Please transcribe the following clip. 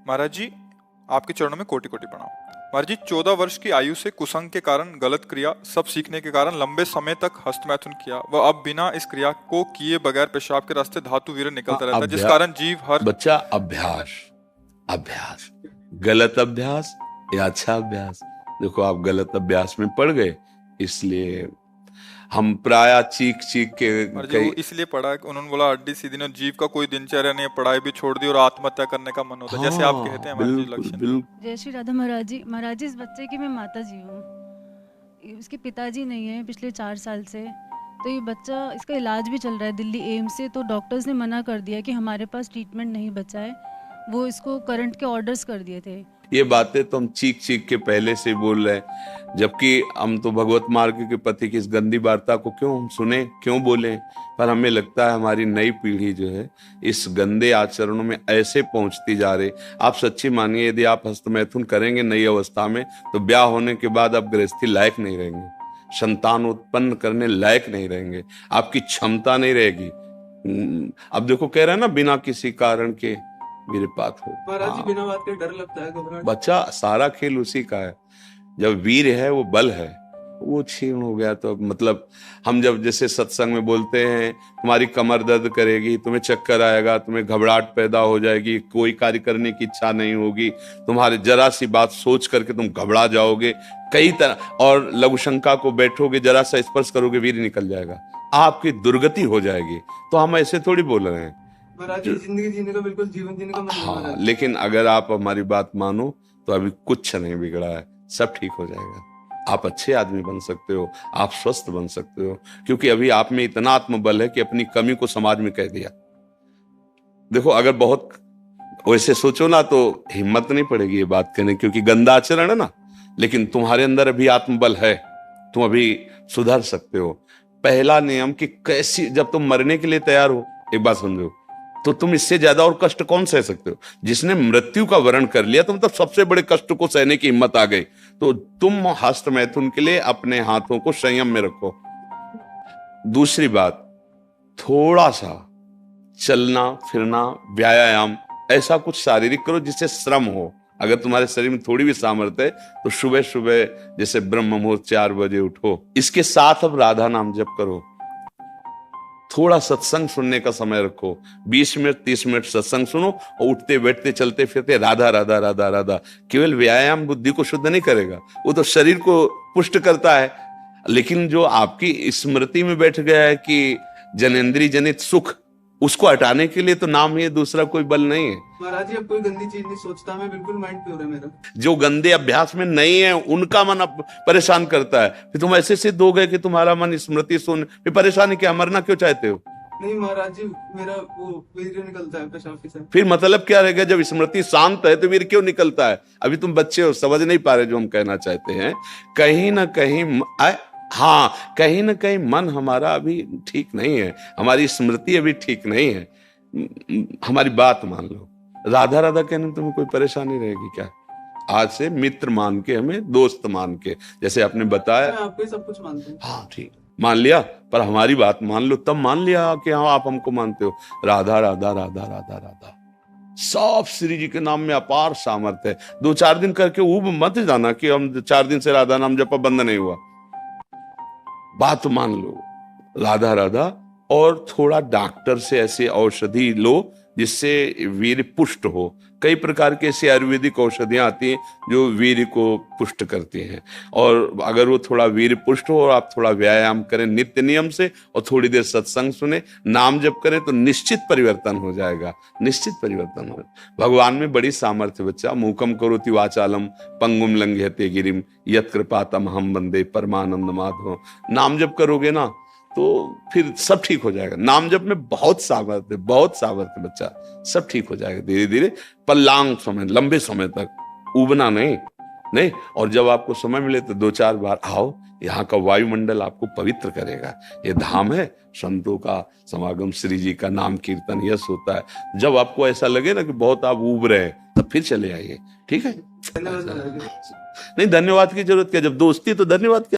महाराज जी, आपके चरणों में कोटि कोटि प्रणाम। महाराज जी, 14 वर्ष की आयु से कुसंग के कारण गलत क्रिया सब सीखने के कारण लंबे समय तक हस्तमैथुन किया व अब बिना इस क्रिया को किए बगैर पेशाब के रास्ते धातु वीर्य निकलता रहता है, जिस कारण जीव हर बच्चा अभ्यास अभ्यास गलत अभ्यास या अच्छा अभ्यास। देखो आप गलत अभ्यास में पड़ गए, इसलिए हम प्राय चीख चीख के महाराज जी, वो इसलिए पढ़ा कि उन्होंने बोला हड्डी सीधी ने जीव का कोई दिनचर्या नहीं है, पढ़ाई भी छोड़ दी और आत्महत्या करने का मन होता है, जैसे आप कहते हैं महाराज जी बिल्कुल लक्षण। बिल्कुल। जय श्री राधा। महाराज जी, महाराज जी, इस बच्चे की मैं माता जी हूँ। उसके पिताजी नहीं है पिछले 4 साल से। तो ये बच्चा, इसका इलाज भी चल रहा है दिल्ली एम्स से। तो डॉक्टर्स ने मना कर दिया कि हमारे पास ट्रीटमेंट नहीं बचा है। वो इसको करंट के ऑर्डर्स कर दिए थे। ये बातें तो हम चीख चीख के पहले से बोल रहे हैं, जबकि हम तो भगवत मार्ग के पति की इस गंदी वार्ता को क्यों हम सुने, क्यों बोले। पर हमें लगता है हमारी नई पीढ़ी जो है इस गंदे आचरणों में ऐसे पहुंचती जा रही। आप सच्ची मानिए, यदि आप हस्तमैथुन करेंगे नई अवस्था में तो ब्याह होने के बाद आप गृहस्थी लायक नहीं रहेंगे, संतान उत्पन्न करने लायक नहीं रहेंगे, आपकी क्षमता नहीं रहेगी। अब देखो कह रहे हैं ना, बिना किसी कारण के वीरपात हो। महाराज जी, बिना बात के डर लगता है, घबराहट। बच्चा, सारा खेल उसी का है। जब वीर है वो बल है, वो क्षीण हो गया तो मतलब हम जब जैसे सत्संग में बोलते हैं तुम्हारी कमर दर्द करेगी, तुम्हें चक्कर आएगा, तुम्हें घबराहट पैदा हो जाएगी, कोई कार्य करने की इच्छा नहीं होगी, तुम्हारे जरा सी बात सोच करके तुम घबरा जाओगे कई तरह, और लघु शंका को बैठोगे, जरा सा स्पर्श करोगे वीर निकल जाएगा, आपकी दुर्गति हो जाएगी। तो हम ऐसे थोड़ी बोल रहे हैं महाराज जी, जिंदगी जीने का बिल्कुल जीवन जीने का मन नहीं हाँ, महाराज जी। लेकिन अगर आप हमारी बात मानो तो अभी कुछ नहीं बिगड़ा है, सब ठीक हो जाएगा। आप अच्छे आदमी बन सकते हो, आप स्वस्थ बन सकते हो, क्योंकि अभी आप में इतना आत्मबल है कि अपनी कमी को समाज में कह दिया। देखो अगर बहुत वैसे सोचो ना तो हिम्मत नहीं पड़ेगी ये बात कहने, क्योंकि गंदा आचरण है ना, लेकिन तुम्हारे अंदर अभी आत्मबल है, तुम अभी सुधर सकते हो। पहला नियम कि कैसी, जब तुम मरने के लिए तैयार हो, एक बात समझो, तो तुम इससे ज्यादा और कष्ट कौन सह सकते हो। जिसने मृत्यु का वरण कर लिया तो मतलब सबसे बड़े कष्ट को सहने की हिम्मत आ गई। तो तुम हस्तमैथुन के लिए अपने हाथों को संयम में रखो। दूसरी बात, थोड़ा सा चलना फिरना, व्यायाम, ऐसा कुछ शारीरिक करो जिससे श्रम हो। अगर तुम्हारे शरीर में थोड़ी भी सामर्थ्य है तो सुबह सुबह जैसे ब्रह्म मुहूर्त 4 बजे उठो। इसके साथ अब राधा नाम जप करो। थोड़ा सत्संग सुनने का समय रखो, 20 मिनट 30 मिनट सत्संग सुनो और उठते बैठते चलते फिरते राधा राधा राधा राधा। केवल व्यायाम बुद्धि को शुद्ध नहीं करेगा, वो तो शरीर को पुष्ट करता है, लेकिन जो आपकी स्मृति में बैठ गया है कि जनेंद्रिय जनित सुख, उसको हटाने के लिए तो नाम ही, दूसरा कोई बल नहीं है। महाराज जी, अब कोई गंदी चीज नहीं सोचता, मैं बिल्कुल माइंड प्योर है मेरा। जो गंदे अभ्यास में नहीं है उनका मन परेशान करता है। फिर तुम ऐसे सिद्ध हो गए कि तुम्हारा मन स्मृति सुन, फिर परेशानी क्या, मरना क्यों चाहते हो? नहीं महाराज जी, मेरा वो वीर्य निकलता है पेशाब के साथ। फिर मतलब क्या रहेगा? जब स्मृति शांत है तो वीर क्यों निकलता है? अभी तुम बच्चे हो, समझ नहीं पा रहे जो हम कहना चाहते हैं। कहीं ना कहीं हाँ, कहीं ना कहीं मन हमारा अभी ठीक नहीं है, हमारी स्मृति अभी ठीक नहीं है। हमारी बात मान लो, राधा राधा कहने में तुम्हें कोई परेशानी रहेगी क्या? आज से मित्र मान के, हमें दोस्त मान के, जैसे आपने बताया। मैं आपको ही सब कुछ मानता हूँ। हाँ ठीक, मान लिया, पर हमारी बात मान लो, तब मान लिया कि हाँ आप हमको मानते हो। राधा राधा राधा राधा राधा, सब श्री जी के नाम में अपार सामर्थ्य है। 2-4 दिन करके ऊब मत जाना कि हम 4 दिन से राधा नाम जपा बंद नहीं हुआ। बात मान लो, राधा राधा, और थोड़ा डॉक्टर से ऐसी औषधि लो जिससे वीर्य पुष्ट हो। कई प्रकार के ऐसी आयुर्वेदिक औषधियां आती हैं जो वीर्य को पुष्ट करती हैं, और अगर वो थोड़ा वीर्य पुष्ट हो और आप थोड़ा व्यायाम करें नित्य नियम से और थोड़ी देर सत्संग सुने, नाम जप करें, तो निश्चित परिवर्तन हो जाएगा, निश्चित परिवर्तन हो। भगवान में बड़ी सामर्थ्य बच्चा। मूकम करोति वाचालम पंगुम लंघयते गिरिम यत् कृपातम हम वंदे परमानंद माधव। नाम जप करोगे ना तो फिर सब ठीक हो जाएगा। नाम जप में बहुत सामर्थ्य, बहुत सामर्थ्य बच्चा, सब ठीक हो जाएगा धीरे धीरे, पर लॉन्ग समय, लंबे समय तक, उबना नहीं। और जब आपको समय मिले तो 2-4 बार आओ, यहाँ का वायुमंडल आपको पवित्र करेगा। ये धाम है, संतों का समागम, श्री जी का नाम कीर्तन यश होता है। जब आपको ऐसा लगे ना कि बहुत आप उब रहे हैं, तब फिर चले आइए, ठीक है? धन्यवाद महाराज जी। नहीं, धन्यवाद की जरूरत क्या, जब दोस्ती तो धन्यवाद क्या।